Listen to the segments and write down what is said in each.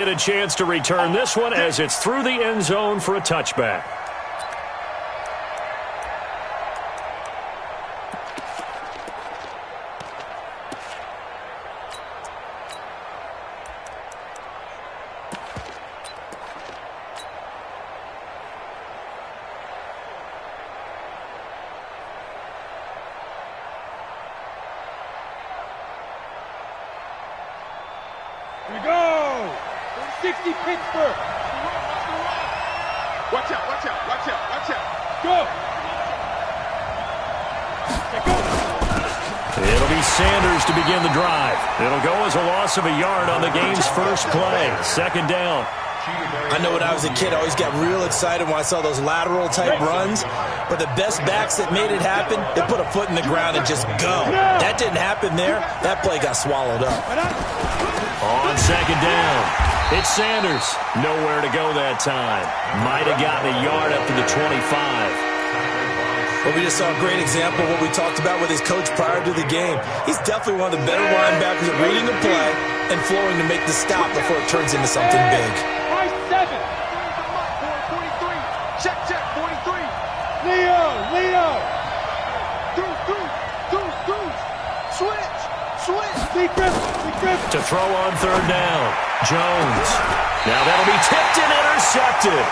Get a chance to return this one as it's through the end zone for a touchback. Here we go! 60 Pittsburgh! Watch out, watch out, watch out, watch out! Go! It'll be Sanders to begin the drive. It'll go as a loss of a yard on the game's first play. Second down. I know when I was a kid, I always got real excited when I saw those lateral-type runs. But the best backs that made it happen, they put a foot in the ground and just go. That didn't happen there. That play got swallowed up. On second down, it's Sanders. Nowhere to go that time. Might have gotten a yard up to the 25. But we just saw a great example of what we talked about with his coach prior to the game. He's definitely one of the better linebackers at reading the play and flowing to make the stop before it turns into something big. 7. 43. Check, check, 43. Leo! Switch. Secret! To throw on third down, Jones. Now that'll be tipped and intercepted.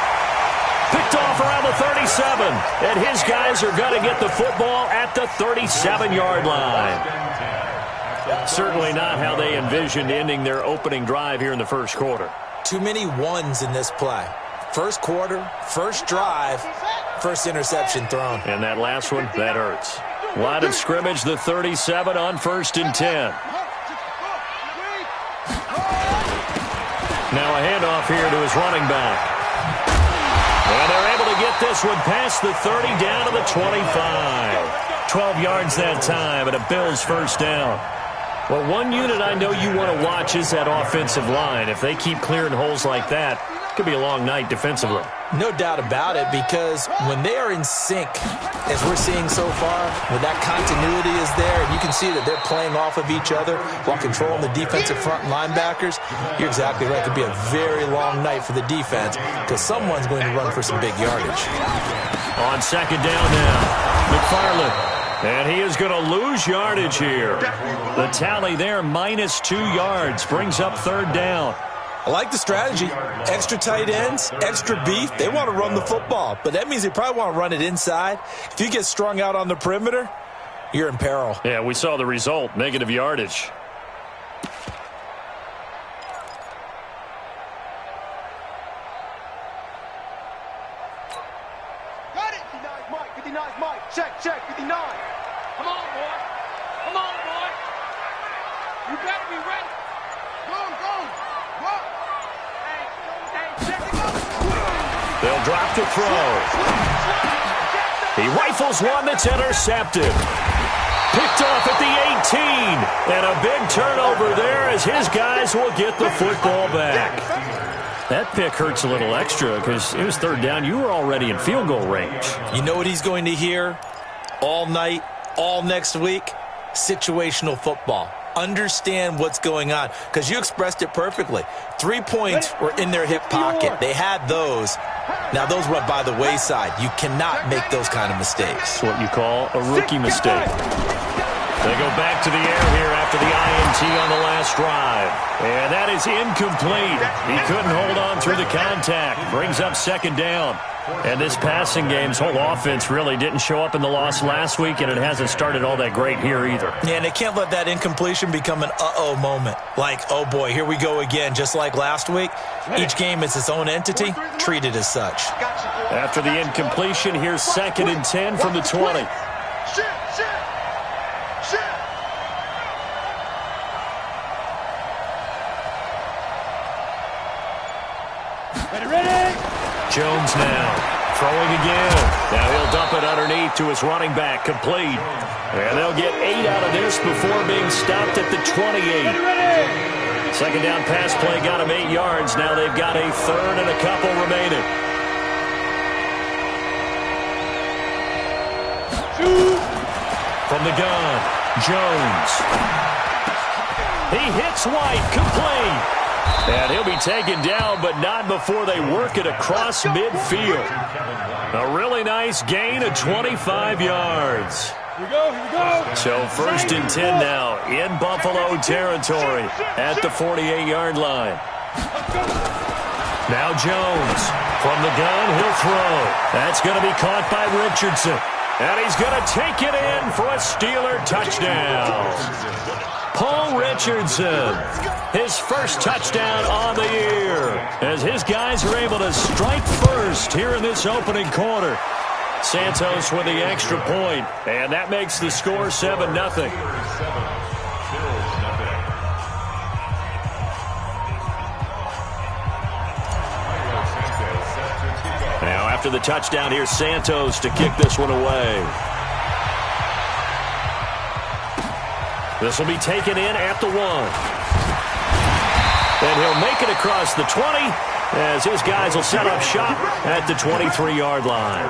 Picked off around the 37. And his guys are going to get the football at the 37-yard line. Certainly not how they envisioned ending their opening drive here in the first quarter. Too many ones in this play. First quarter, first drive, first interception thrown. And that last one, that hurts. Line of scrimmage, the 37 on 1st and 10. Now a handoff here to his running back. And they're able to get this one past the 30 down to the 25. 12 yards that time and a Bills first down. Well, one unit I know you want to watch is that offensive line. If they keep clearing holes like that, it could be a long night defensively. No doubt about it, because when they are in sync, as we're seeing so far, when that continuity is there, and you can see that they're playing off of each other while controlling the defensive front linebackers, you're exactly right. It could be a very long night for the defense, because someone's going to run for some big yardage. On second down now, McFarland. And he is going to lose yardage here. The tally there, -2 yards, brings up third down. I like the strategy. Extra tight ends, extra beef. They want to run the football, but that means they probably want to run it inside. If you get strung out on the perimeter, you're in peril. Yeah, we saw the result, negative yardage. Got it! 59's Mike, 59's Mike. Check, 59. Come on, boy. You better be ready. Go. They'll drop to throw. He rifles one that's intercepted. Picked off at the 18. And a big turnover there as his guys will get the football back. That pick hurts a little extra because it was third down. You were already in field goal range. You know what he's going to hear all night, all next week? Situational football. Understand what's going on, because you expressed it perfectly. 3 points were in their hip pocket. They had those. Now, those went by the wayside. You cannot make those kind of mistakes. It's what you call a rookie mistake. They go back to the air here after the INT on the last drive. And that is incomplete. He couldn't hold on through the contact. Brings up second down. And this passing game's whole offense really didn't show up in the loss last week, and it hasn't started all that great here either. Yeah, and they can't let that incompletion become an uh-oh moment. Like, oh boy, here we go again, just like last week. Each game is its own entity, treated as such. After the incompletion, here's 2nd and 10 from the 20. Ready? Jones now, throwing again. Now he'll dump it underneath to his running back, complete. And they'll get 8 out of this before being stopped at the 28. Second down pass play got him 8 yards. Now they've got a third and a couple remaining. From the gun, Jones. He hits White, complete. And he'll be taken down, but not before they work it across midfield. A really nice gain of 25 yards. Here we go. So 1st and 10 now in Buffalo territory at the 48-yard line. Now Jones from the gun, he'll throw. That's going to be caught by Richardson. And he's going to take it in for a Steeler touchdown. Paul Richardson, his first touchdown on the year, as his guys are able to strike first here in this opening quarter. Santos with the extra point, and that makes the score 7-0. Now after the touchdown, here's Santos to kick this one away. This will be taken in at the 1. And he'll make it across the 20 as his guys will set up shop at the 23-yard line.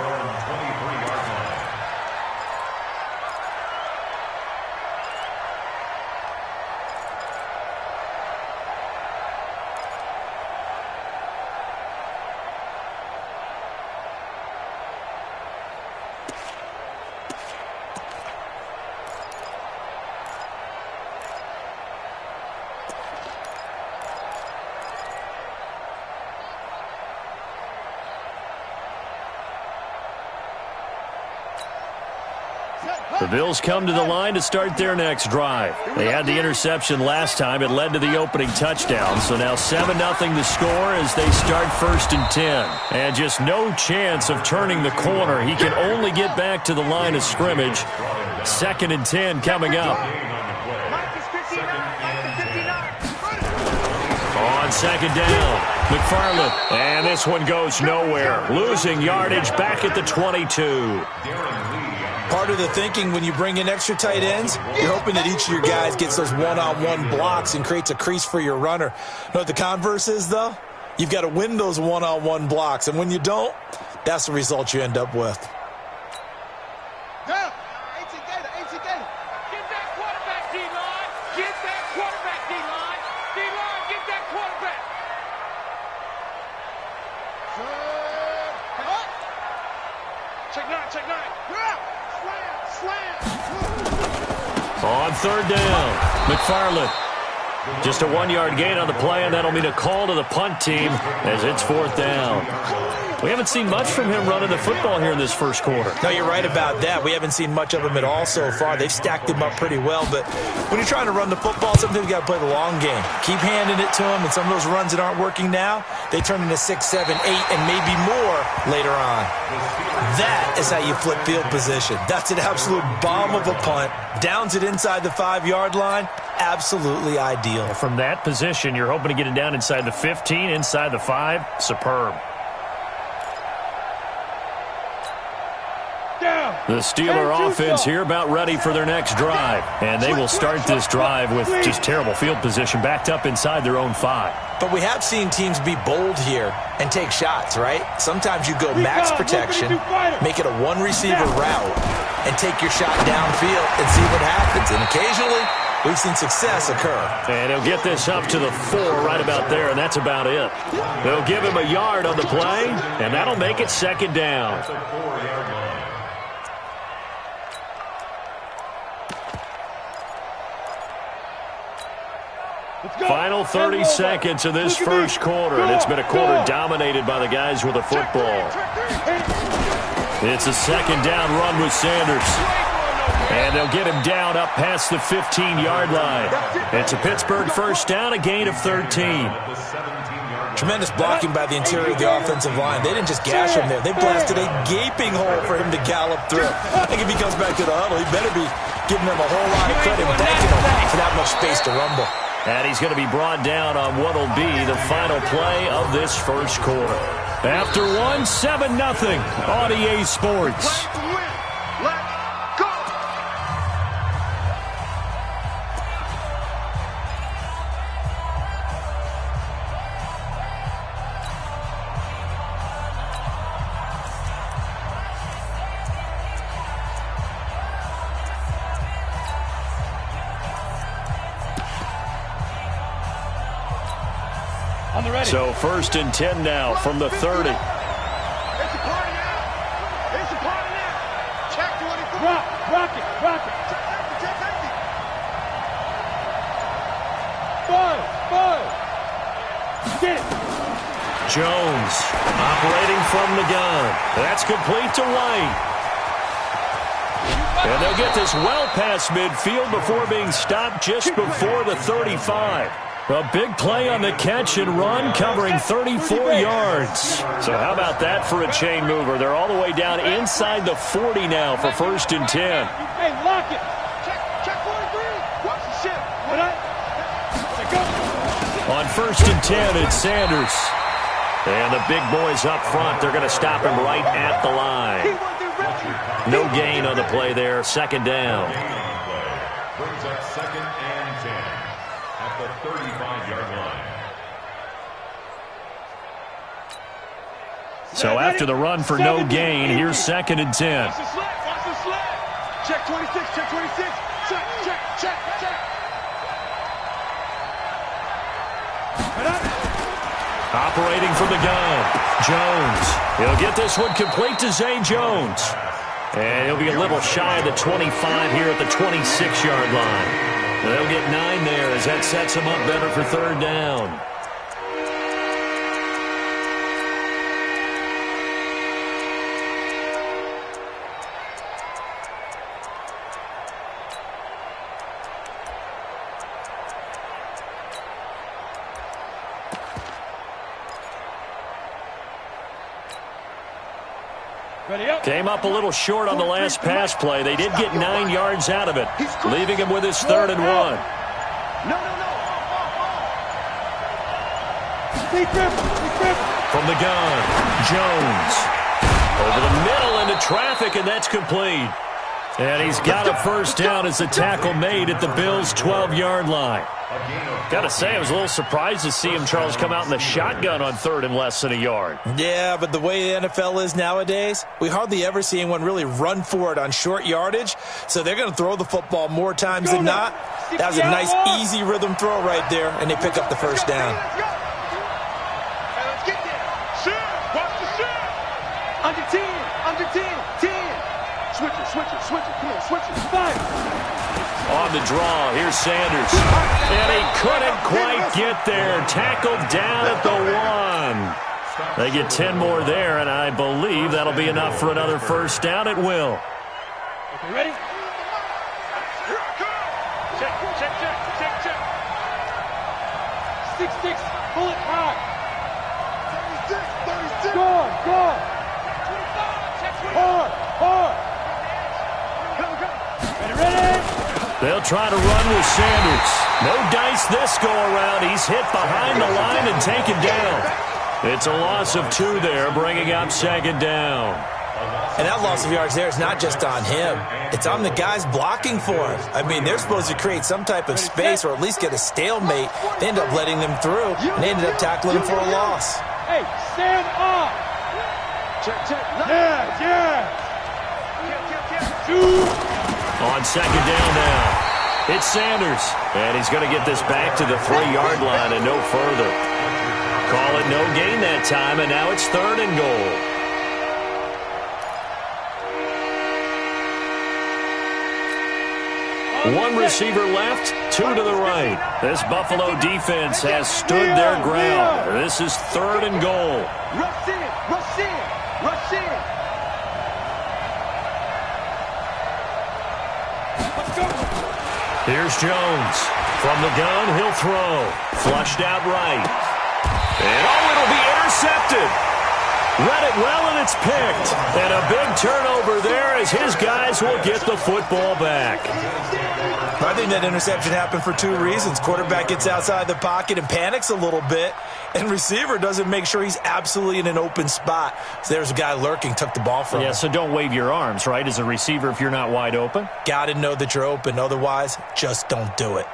The Bills come to the line to start their next drive. They had the interception last time. It led to the opening touchdown. So now 7-0 the score as they start 1st and 10. And just no chance of turning the corner. He can only get back to the line of scrimmage. 2nd and 10 coming up. On 2nd down, McFarland. And this one goes nowhere. Losing yardage back at the 22. Part of the thinking when you bring in extra tight ends, you're hoping that each of your guys gets those one-on-one blocks and creates a crease for your runner. You know what the converse is, though? You've got to win those one-on-one blocks, and when you don't, that's the result you end up with. On 3rd down, McFarland. Just a 1-yard gain on the play, and that'll mean a call to the punt team as it's 4th down. We haven't seen much from him running the football here in this first quarter. No, you're right about that. We haven't seen much of him at all so far. They've stacked him up pretty well, but when you're trying to run the football, sometimes you got to play the long game. Keep handing it to him, and some of those runs that aren't working now, they turn into 6, 7, 8, and maybe more later on. That is how you flip field position. That's an absolute bomb of a punt. Downs it inside the 5-yard line. Absolutely ideal. From that position, you're hoping to get it down inside the 15, inside the 5. Superb. The Steeler offense here about ready for their next drive. And they will start this drive with just terrible field position backed up inside their own 5. But we have seen teams be bold here and take shots, right? Sometimes you go max protection, make it a one-receiver route, and take your shot downfield and see what happens. And occasionally, we've seen success occur. And he'll get this up to the 4 right about there, and that's about it. They'll give him a yard on the play, and that'll make it 2nd down. Final 30 seconds of this first quarter, and it's been a quarter dominated by the guys with the football. It's a 2nd down run with Sanders. And they'll get him down up past the 15-yard line. It's a Pittsburgh 1st down, a gain of 13. Tremendous blocking by the interior of the offensive line. They didn't just gash him there. They blasted a gaping hole for him to gallop through. I think if he comes back to the huddle, he better be giving them a whole lot of credit, thanking them for that much space to rumble. And he's going to be brought down on what will be the final play of this first quarter. After 1, 7-0 on EA Sports. So 1st and 10 now from the 30. It's a party now. It's a party now. Check 24. Rock it. Check empty. Five. Get it. Jones operating from the gun. That's complete to White. And they'll get this well past midfield before being stopped just before the 35. A big play on the catch and run, covering 34 yards. So how about that for a chain mover? They're all the way down inside the 40 now for 1st and 10. Hey, lock it. Check 43. Watch the ship. On 1st and 10, it's Sanders. And the big boys up front, they're going to stop him right at the line. No gain on the play there, 2nd down. Brings up 2nd and 10 at the 35-yard line. So after the run for no gain, here's 2nd and 10. Watch the sled. Check 26. Check. Operating from the gun, Jones. He'll get this one complete to Zay Jones. And he'll be a little shy of the 25 here at the 26-yard line. And they'll get 9 there as that sets him up better for 3rd down. Came up a little short on the last pass play. They did get 9 yards out of it, leaving him with his 3rd and 1. No. From the gun, Jones. Over the middle into traffic, and that's complete. And he's got a 1st down as the tackle made at the Bills' 12-yard line. Got to say, I was a little surprised to see him, Charles, come out in the shotgun on 3rd and less than a yard. Yeah, but the way the NFL is nowadays, we hardly ever see anyone really run for it on short yardage. So they're going to throw the football more times than not. That was a nice, easy rhythm throw right there, and they pick up the 1st down. Let's get there. Shit. Watch the shit. Under 10. 10. Switch it. Come on, switch it. 5. On the draw, here's Sanders. And he couldn't quite get there. Tackled down at the 1. They get 10 more there, and I believe that'll be enough for another 1st down at will. Okay, ready? Check. 6. Pull it high. 36. Go. Hard. Ready? They'll try to run with Sanders. No dice this go-around. He's hit behind the line and taken down. It's a loss of 2 there, bringing up 2nd down. And that loss of yards there is not just on him. It's on the guys blocking for him. I mean, they're supposed to create some type of space or at least get a stalemate. They end up letting them through, and they ended up tackling him for a loss. Hey, stand up. Check. Yeah. 2. On 2nd down now, it's Sanders. And he's going to get this back to the 3-yard line and no further. Call it no gain that time, and now it's 3rd and goal. One receiver left, 2 to the right. This Buffalo defense has stood their ground. This is 3rd and goal. Rush in. Here's Jones. From the gun, he'll throw. Flushed out right. And it'll be intercepted. Read it well, and it's picked. And a big turnover there as his guys will get the football back. I think that interception happened for 2 reasons. Quarterback gets outside the pocket and panics a little bit, and receiver doesn't make sure he's absolutely in an open spot. So there's a guy lurking, took the ball from him. Yeah, so don't wave your arms, right, as a receiver if you're not wide open. Got to know that you're open. Otherwise, just don't do it.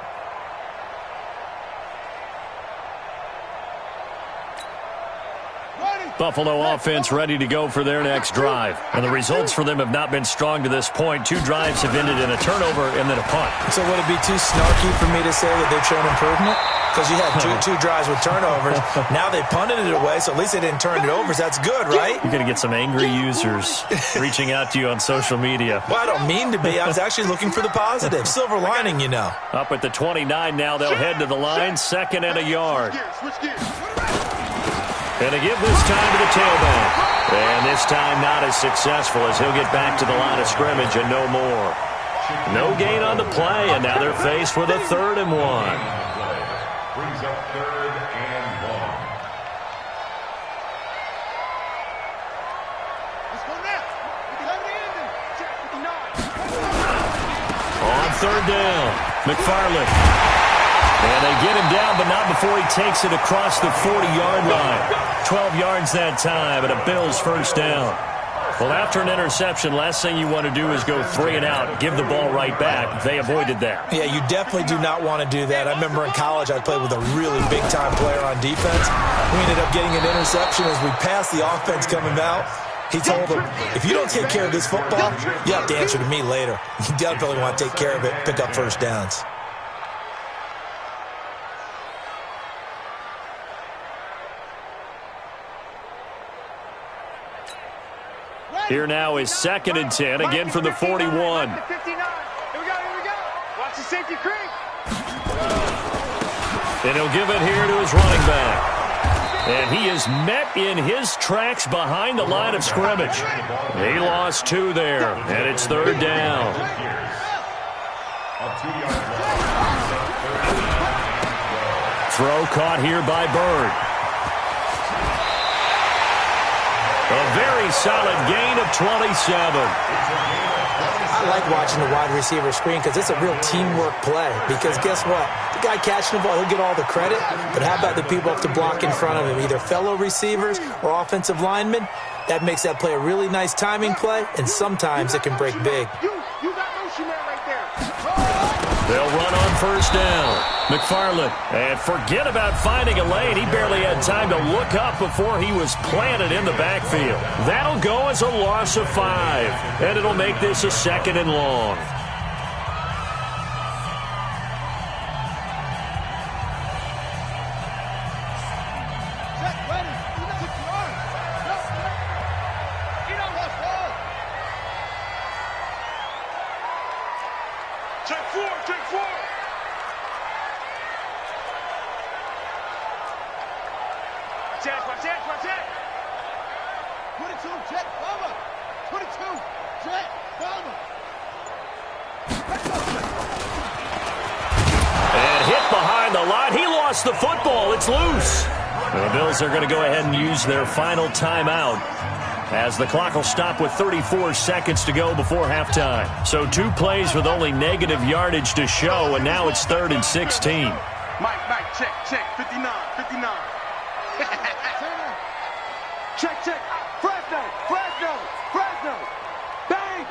Buffalo offense ready to go for their next drive. And the results for them have not been strong to this point. 2 drives have ended in a turnover and then a punt. So would it be too snarky for me to say that they've shown improvement? because you had two drives with turnovers. Now they punted it away, so at least they didn't turn it over. So that's good, right? You're going to get some angry users reaching out to you on social media. Well, I don't mean to be. I was actually looking for the positive. Silver lining, you know. Up at the 29 now, they'll head to the line, 2nd and a yard. Switch gears. And to give this time to the tailback. And this time not as successful as he'll get back to the line of scrimmage and no more. No gain on the play, and now they're faced with a 3rd and 1. Brings up 3rd and 1. Let's go now. Come to the ending. Check 59. On 3rd down, McFarland. And they get him down, but not before he takes it across the 40-yard line. 12 yards that time, and a Bills 1st down. Well, after an interception, last thing you want to do is go 3 and out, give the ball right back. They avoided that. Yeah, you definitely do not want to do that. I remember in college I played with a really big-time player on defense. We ended up getting an interception as we passed the offense coming out. He told him, if you don't take care of this football, you have to answer to me later. You definitely want to take care of it, pick up 1st downs. Here now is 2nd and 10, again from the 41. 59. Here we go. Watch the safety creep. And he'll give it here to his running back. And he is met in his tracks behind the line of scrimmage. He lost 2 there, and it's 3rd down. Throw caught here by Bird. A very solid gain of 27. I like watching the wide receiver screen because it's a real teamwork play. Because guess what? The guy catching the ball, he'll get all the credit. But how about the people up to block in front of him, either fellow receivers or offensive linemen? That makes that play a really nice timing play, and sometimes it can break big. You got motion man right there. They'll run on 1st down. McFarland. And forget about finding a lane. He barely had time to look up before he was planted in the backfield. That'll go as a loss of 5. And it'll make this a 2nd and long. Check 4. Watch it. 22, Jet, Bomber. 22, Jet, Bomber. And hit behind the line. He lost the football. It's loose. The Bills are going to go ahead and use their final timeout as the clock will stop with 34 seconds to go before halftime. So 2 plays with only negative yardage to show, and now it's 3rd and 16. Mike, check. 59. Check. Fresno. Bang.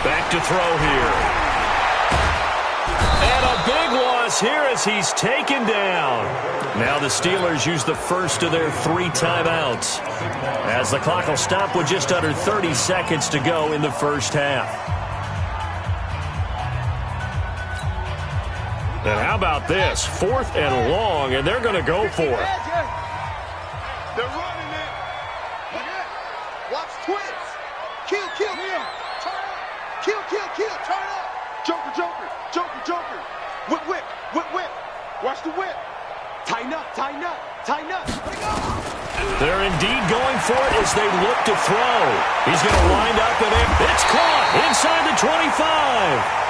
Back to throw here. And a big loss here as he's taken down. Now the Steelers use the first of their 3 timeouts as the clock will stop with just under 30 seconds to go in the first half. And how about this? 4th and long, and they're going to go for it. They're running it. Watch twins. Kill. Turn up. Joker. Whip. Watch the whip. Tighten up. They're indeed going for it as they look to throw. He's going to wind up and it's caught inside the 25.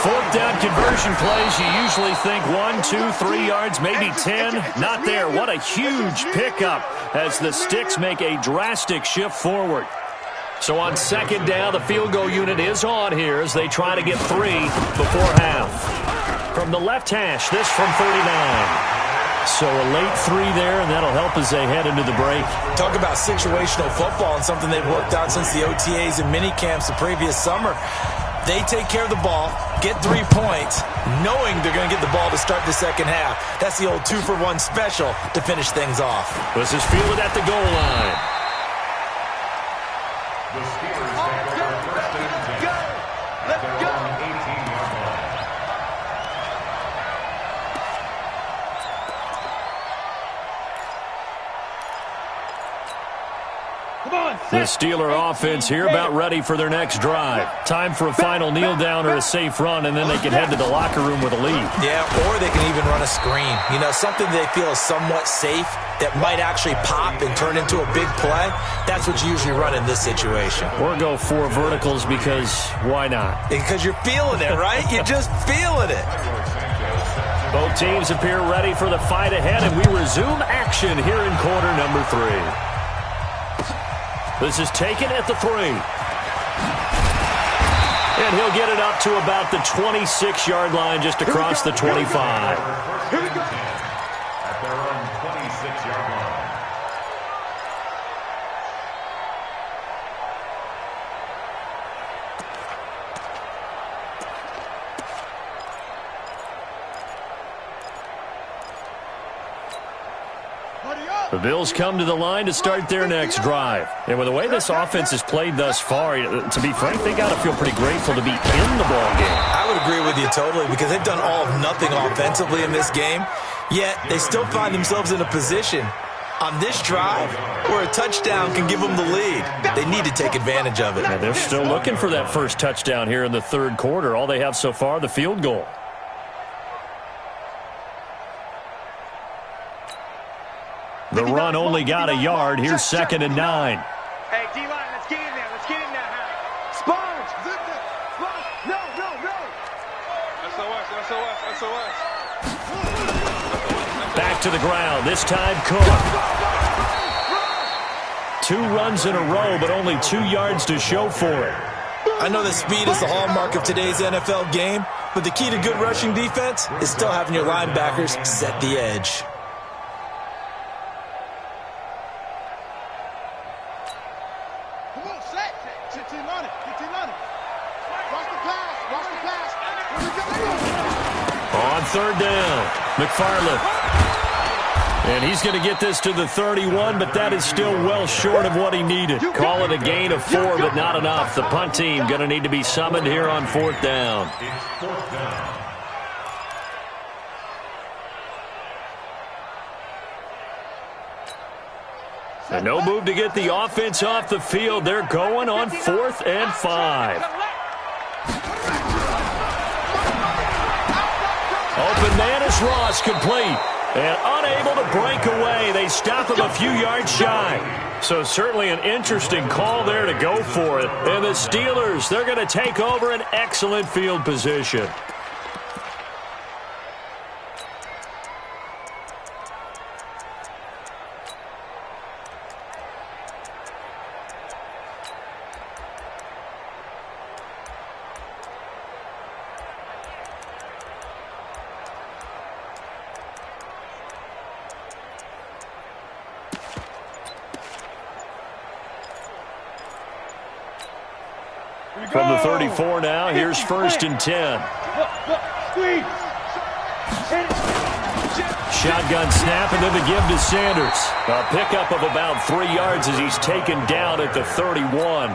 4th down conversion plays, you usually think 1, 2, 3 yards, maybe 10. Not there. What a huge pickup as the Sticks make a drastic shift forward. So on 2nd down, the field goal unit is on here as they try to get 3 before half. From the left hash, this from 39. So a late 3 there, and that'll help as they head into the break. Talk about situational football and something they've worked out since the OTAs and mini camps the previous summer. They take care of the ball, get 3 points, knowing they're going to get the ball to start the second half. That's the old 2-for-1 special to finish things off. This is fielded at the goal line. The Steelers take over 1st and 10. Let's go. 18-yard line. The Steeler offense here about ready for their next drive. Time for a final kneel down or a safe run, and then they can head to the locker room with a lead. Yeah, or they can even run a screen. You know, something they feel is somewhat safe that might actually pop and turn into a big play. That's what you usually run in this situation. Or go 4 verticals because why not? Because you're feeling it, right? You're just feeling it. Both teams appear ready for the fight ahead, and we resume action here in quarter number 3. This is taken at the 3. And he'll get it up to about the 26-yard line, just across the 25. Here we go. At their own 26-yard line. The Bills come to the line to start their next drive. And with the way this offense has played thus far, to be frank, they got to feel pretty grateful to be in the ball game. I would agree with you totally because they've done all of nothing offensively in this game, yet they still find themselves in a position on this drive where a touchdown can give them the lead. They need to take advantage of it. Yeah, they're still looking for that first touchdown here in the third quarter. All they have so far, the field goal. The run only got a yard. Here's 2nd and 9. Hey, D-line, let's get in there. Let's get in there, Harry. Sponge! Sponge! No. SOS. Back to the ground. This time, Cook. 2 runs in a row, but only 2 yards to show for it. I know that speed is the hallmark of today's NFL game, but the key to good rushing defense is still having your linebackers set the edge. On 3rd down, McFarland. And he's going to get this to the 31, but that is still well short of what he needed. Call it a gain of 4, but not enough. The punt team going to need to be summoned here on 4th down. It's 4th down. And no move to get the offense off the field. They're going on 4th and 5. Open man is Ross, complete. And unable to break away. They stop him a few yards shy. So certainly an interesting call there to go for it. And the Steelers, they're going to take over an excellent field position. From the 34 now, here's 1st and 10. Shotgun snap, and then the give to Sanders. A pickup of about 3 yards as he's taken down at the 31.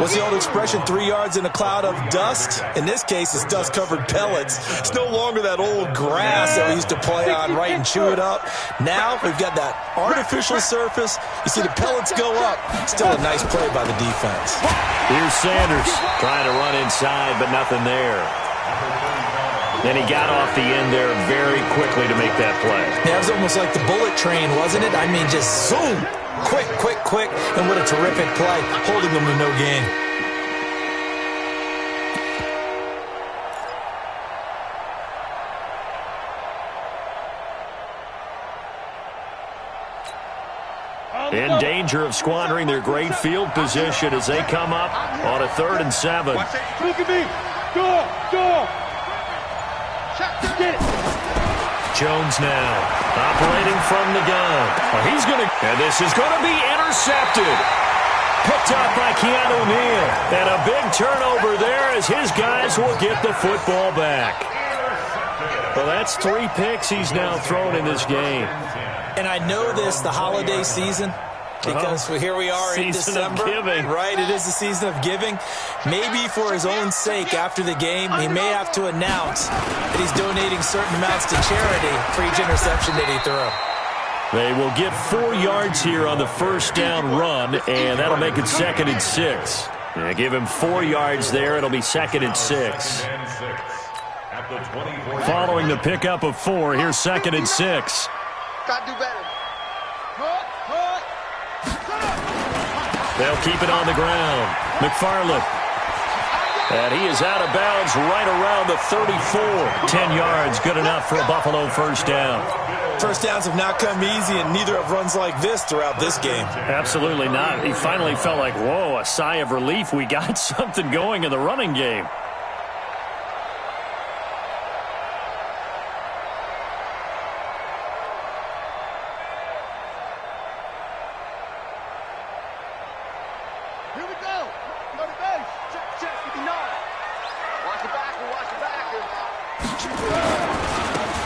What's the old expression, 3 yards in a cloud of dust? In this case, it's dust-covered pellets. It's no longer that old grass that we used to play on, right, and chew it up. Now we've got that artificial surface. You see the pellets go up. Still a nice play by the defense. Here's Sanders trying to run inside, but nothing there. Then he got off the end there very quickly to make that play. Yeah, it was almost like the bullet train, wasn't it? I mean, just zoom. Quick, and what a terrific play, holding them to no gain. In danger of squandering their great field position as they come up on a 3rd and 7. Look at me. Door. Get it. Jones now operating from the gun. He's going to, and this is going to be intercepted. Picked up by Keanu Neal. And a big turnover there as his guys will get the football back. Well, that's 3 picks he's now thrown in this game. And I know this, the holiday season, because here we are in December. Season of giving. Right, it is the season of giving. Maybe for his own sake after the game, he may have to announce that he's donating certain amounts to charity for each interception that he threw. They will get 4 yards here on the first down run, and that'll make it 2nd and 6. Yeah, give him 4 yards there. It'll be 2nd and 6. Following the pickup of 4, here's 2nd and 6. Gotta do better. They'll keep it on the ground. McFarland. And he is out of bounds right around the 34. 10 yards, good enough for a Buffalo first down. First downs have not come easy, and neither have runs like this throughout this game. Absolutely not. He finally felt like, whoa, a sigh of relief. We got something going in the running game. Here we go. Go to base. Check 59. Watch it back.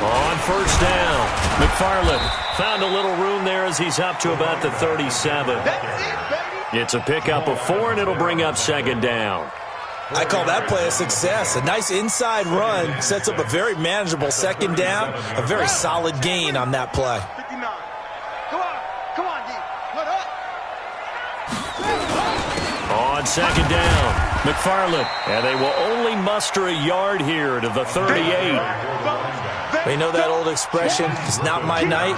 On first down, McFarland found a little room there as he's up to about the 37. That's it, baby. It's a pickup of 4, and it'll bring up 2nd down. I call that play a success. A nice inside run sets up a very manageable 2nd down, a very solid gain on that play. 59. Come on, D. Put up. On 2nd down, McFarland. And they will only muster a yard here to the 38. We know that old expression, it's not my night.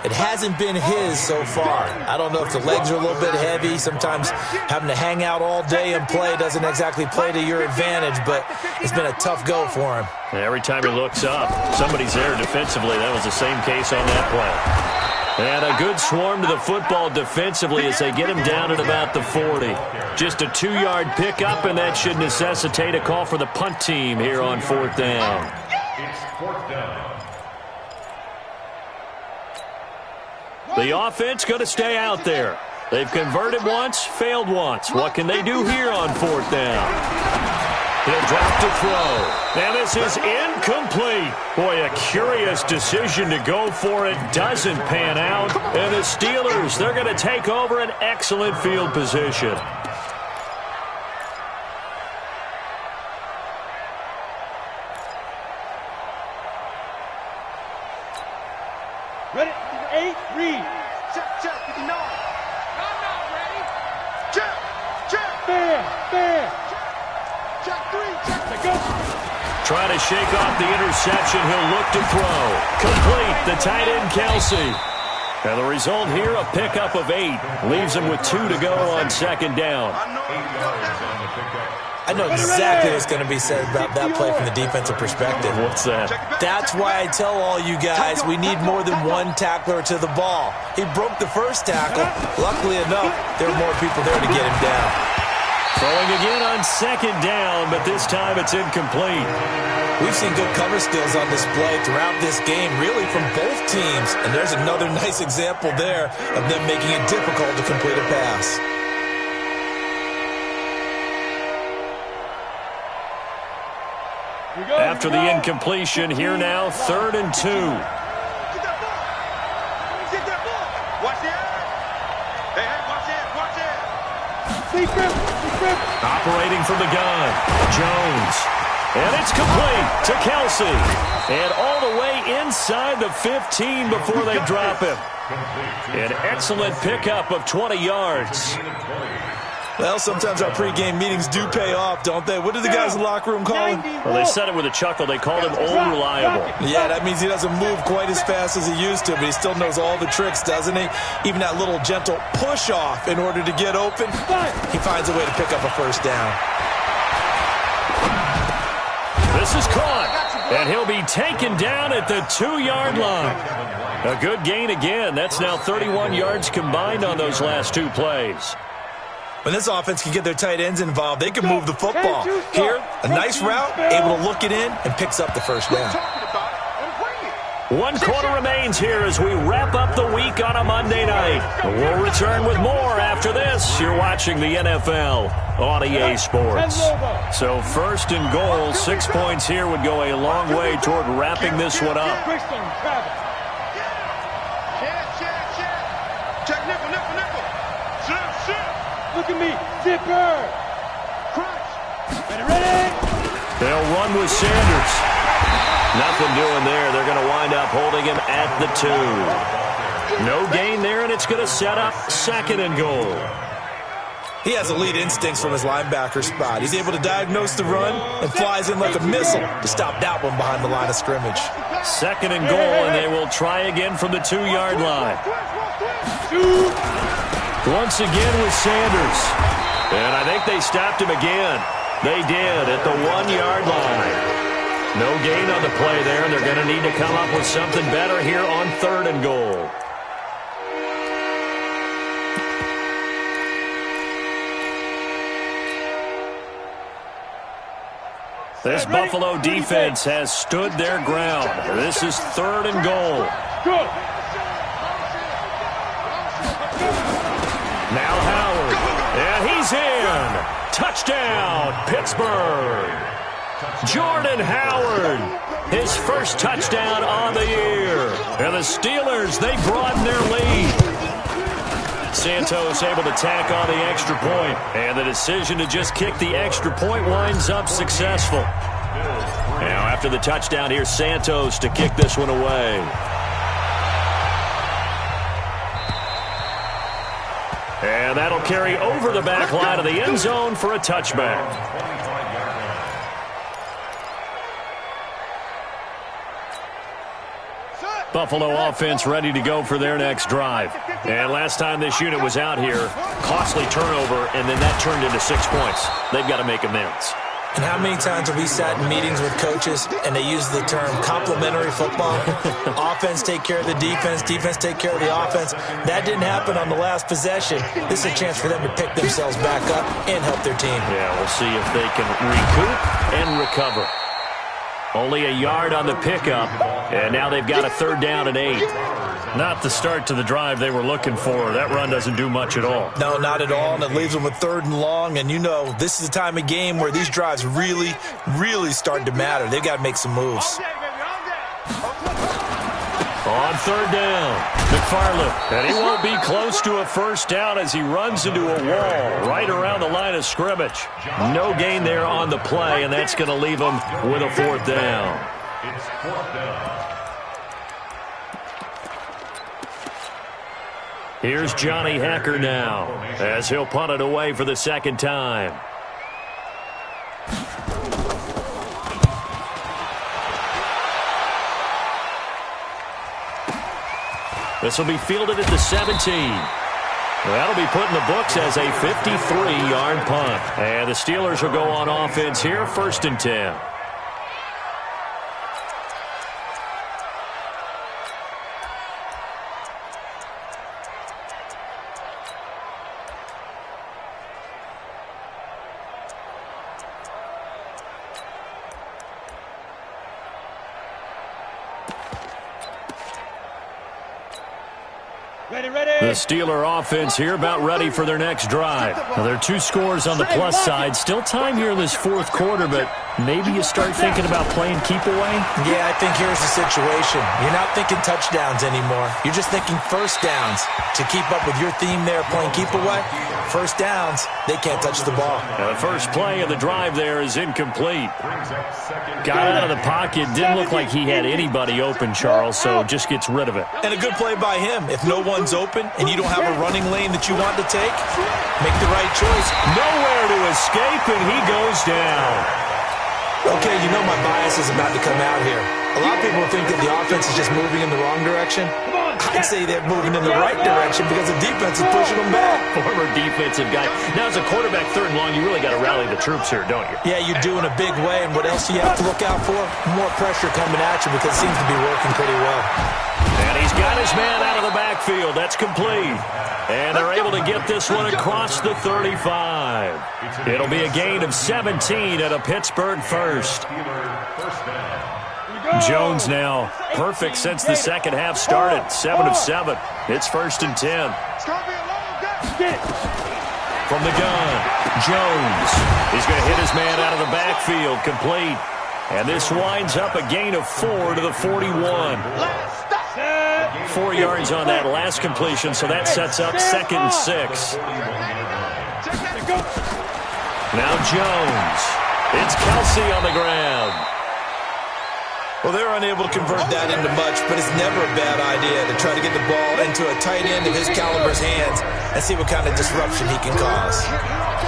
It hasn't been his so far. I don't know if the legs are a little bit heavy. Sometimes having to hang out all day and play doesn't exactly play to your advantage, but it's been a tough go for him. Every time he looks up, somebody's there defensively. That was the same case on that play. And a good swarm to the football defensively as they get him down at about the 40. Just a 2-yard pickup, and that should necessitate a call for the punt team here on 4th down. It's 4th down. The offense going to stay out there. They've converted once, failed once. What can they do here on 4th down? He'll drop to throw. And this is incomplete. Boy, a curious decision to go for it. Doesn't pan out. And the Steelers, they're going to take over an excellent field position. Ready? 8, read. Check 59. I'm not ready. Check. Fair. Check 3. Check. Go. Trying to shake off the interception. He'll look to throw. Complete. The tight end, Kelsey. And the result here, a pickup of 8. Leaves him with 2 to go on 2nd down. I know exactly what's going to be said about that play from the defensive perspective. What's that? That's why I tell all you guys we need more than one tackler to the ball. He broke the first tackle. Luckily enough, there were more people there to get him down. Throwing again on 2nd down, but this time it's incomplete. We've seen good cover skills on display throughout this game, really from both teams. And there's another nice example there of them making it difficult to complete a pass. After the incompletion, here now, 3rd and 2. Get that ball. Watch the air. Hey, watch it. Operating from the gun, Jones. And it's complete to Kelsey. And all the way inside the 15 before they drop him. An excellent pickup of 20 yards. Well, sometimes our pregame meetings do pay off, don't they? What do the guys in the locker room call him? Well, they said it with a chuckle. They called him old reliable. Yeah, that means he doesn't move quite as fast as he used to, but he still knows all the tricks, doesn't he? Even that little gentle push-off in order to get open, he finds a way to pick up a first down. This is caught, and he'll be taken down at the 2-yard line. A good gain again. That's now 31 yards combined on those last 2 plays. When this offense can get their tight ends involved, they can move the football. Here, a nice route, able to look it in, and picks up the first down. 1 quarter remains here as we wrap up the week on a Monday night. We'll return with more after this. You're watching the NFL on EA Sports. So 1st and goal, 6 points here would go a long way toward wrapping this one up. Check nickel. Look at me, zipper. Crunch. Ready? They'll run with Sanders. Nothing doing there. They're going to wind up holding him at the 2. No gain there, and it's going to set up 2nd and goal. He has elite instincts from his linebacker spot. He's able to diagnose the run and flies in like a missile to stop that one behind the line of scrimmage. 2nd and goal, and they will try again from the 2-yard line. Once again with Sanders. And I think they stopped him again. They did at the 1-yard line. No gain on the play there, and they're going to need to come up with something better here on 3rd and goal. This Buffalo defense has stood their ground. This is 3rd and goal. Now Howard, and he's in. Touchdown, Pittsburgh. Jordan Howard, his first touchdown on the year. And the Steelers, they broaden their lead. Santos able to tack on the extra point, and the decision to just kick the extra point winds up successful. Now after the touchdown, here's Santos to kick this one away. And that'll carry over the back line of the end zone for a touchback. Buffalo offense ready to go for their next drive. And last time this unit was out here, costly turnover, and then that turned into 6 points. They've got to make amends. And how many times have we sat in meetings with coaches and they use the term complementary football? Offense take care of the defense, defense take care of the offense. That didn't happen on the last possession. This is a chance for them to pick themselves back up and help their team. Yeah, we'll see if they can recoup and recover. Only a yard on the pickup, and now they've got a 3rd down and 8. Not the start to the drive they were looking for. That run doesn't do much at all. No, not at all, and it leaves them with 3rd and long. And you know, this is the time of game where these drives really, really start to matter. They've got to make some moves. On 3rd down, McFarland, and he won't be close to a 1st down as he runs into a wall right around the line of scrimmage. No gain there on the play, and that's going to leave him with a 4th down. It's 4th down. Here's Johnny Hacker now as he'll punt it away for the 2nd time. This will be fielded at the 17. That'll be put in the books as a 53-yard punt. And the Steelers will go on offense here, 1st and 10. The Steeler offense here about ready for their next drive. Now, there are 2 scores on the plus side. Still time here in this 4th quarter, but maybe you start thinking about playing keep away? Yeah, I think here's the situation. You're not thinking touchdowns anymore. You're just thinking 1st downs. To keep up with your theme there, playing keep away, 1st downs, they can't touch the ball. Now, the first play of the drive there is incomplete. Got out of the pocket. Didn't look like he had anybody open, Charles, so just gets rid of it. And a good play by him. If no one's open and you don't have a running lane that you want to take, make the right choice. Nowhere to escape, and he goes down. Okay, you know my bias is about to come out here. A lot of people think that the offense is just moving in the wrong direction. I'd say they're moving in the right direction because the defense is pushing them back. Former defensive guy. Now, as a quarterback 3rd and long, you really got to rally the troops here, don't you? Yeah, you do in a big way. And what else do you have to look out for? More pressure coming at you because it seems to be working pretty well. And he's got his man out of the backfield. That's complete. And they're able to get this one across the 35. It'll be a gain of 17 at a Pittsburgh 1st. Jones now perfect since the 2nd half started. 7 of 7. It's 1st and 10. From the gun, Jones. He's going to hit his man out of the backfield. Complete. And this winds up a gain of 4 to the 41. 4 yards on that last completion, so that sets up 2nd and 6. Now Jones. It's Kelsey on the ground. Well, they were unable to convert that into much, but it's never a bad idea to try to get the ball into a tight end of his caliber's hands and see what kind of disruption he can cause.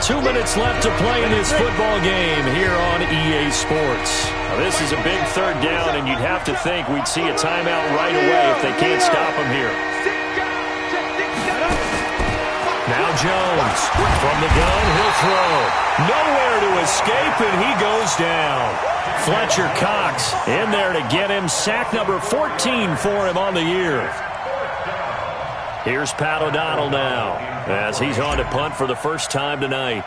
2 minutes left to play in this football game here on EA Sports. Now, this is a big third down, and you'd have to think we'd see a timeout right away if they can't stop him here. Now Jones, from the gun, he'll throw. Nowhere to escape, and he goes down. Fletcher Cox in there to get him. Sack number 14 for him on the year. Here's Pat O'Donnell now as he's on to punt for the first time tonight.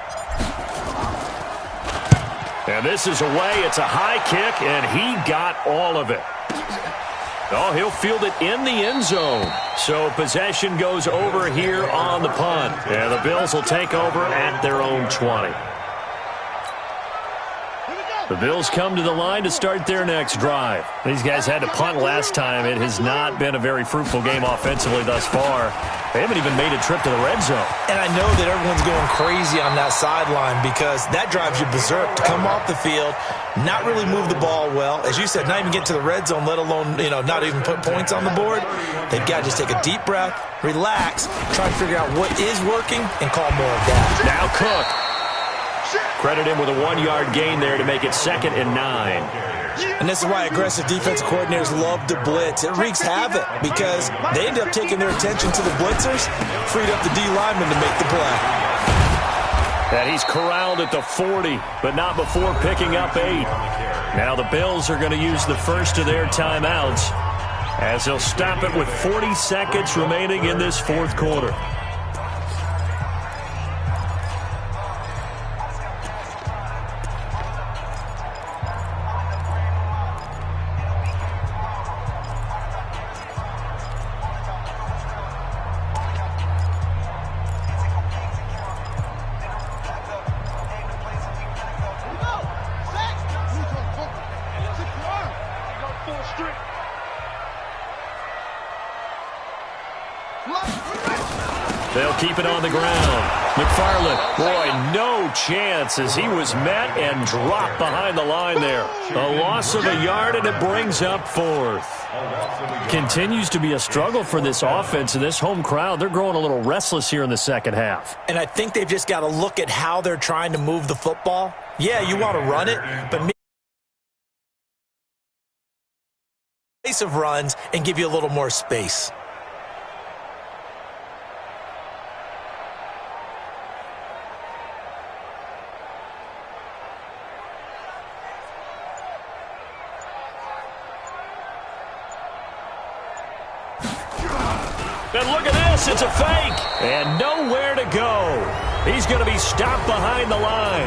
And this is away. It's a high kick, and he got all of it. Oh, he'll field it in the end zone. So possession goes over here on the punt. And the Bills will take over at their own 20. The Bills come to the line to start their next drive. These guys had to punt last time. It has not been a very fruitful game offensively thus far. They haven't even made a trip to the red zone. And I know that everyone's going crazy on that sideline because that drives you berserk to come off the field, not really move the ball well. As you said, not even get to the red zone, let alone, not even put points on the board. They've got to just take a deep breath, relax, try to figure out what is working, and call more of that. Now Cook. Credit him with a 1-yard gain there to make it 2nd and 9. And this is why aggressive defensive coordinators love to blitz. It wreaks havoc because they end up taking their attention to the blitzers, freed up the D lineman to make the play. And he's corralled at the 40, but not before picking up 8. Now the Bills are going to use the first of their timeouts as they'll stop it with 40 seconds remaining in this fourth quarter. They'll keep it on the ground. McFarland, boy, no chance as he was met and dropped behind the line there. A loss of a yard, and it brings up 4th. Continues to be a struggle for this offense and this home crowd. They're growing a little restless here in the second half. And I think they've just got to look at how they're trying to move the football. Yeah, you want to run it, but pace of runs and give you a little more space. And look at this, it's a fake, and nowhere to go. He's going to be stopped behind the line.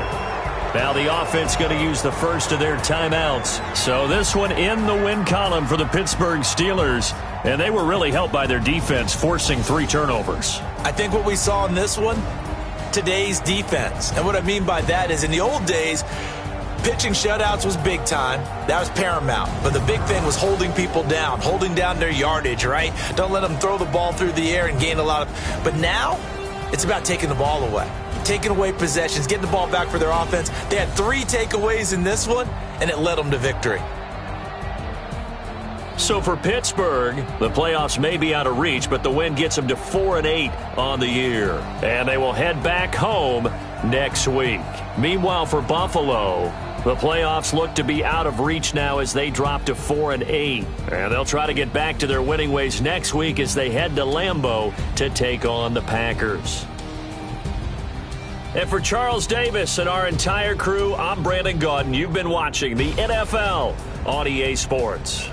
Now the offense going to use the first of their timeouts. So this one in the win column for the Pittsburgh Steelers, and they were really helped by their defense, forcing 3 turnovers. I think what we saw in this one, today's defense. And what I mean by that is in the old days, pitching shutouts was big time. That was paramount. But the big thing was holding people down, holding down their yardage, right? Don't let them throw the ball through the air and gain a lot of... But now, it's about taking the ball away. Taking away possessions, getting the ball back for their offense. They had 3 takeaways in this one, and it led them to victory. So for Pittsburgh, the playoffs may be out of reach, but the win gets them to 4-8 on the year. And they will head back home next week. Meanwhile, for Buffalo, the playoffs look to be out of reach now as they drop to 4-8. And they'll try to get back to their winning ways next week as they head to Lambeau to take on the Packers. And for Charles Davis and our entire crew, I'm Brandon Gaudin. You've been watching the NFL on EA Sports.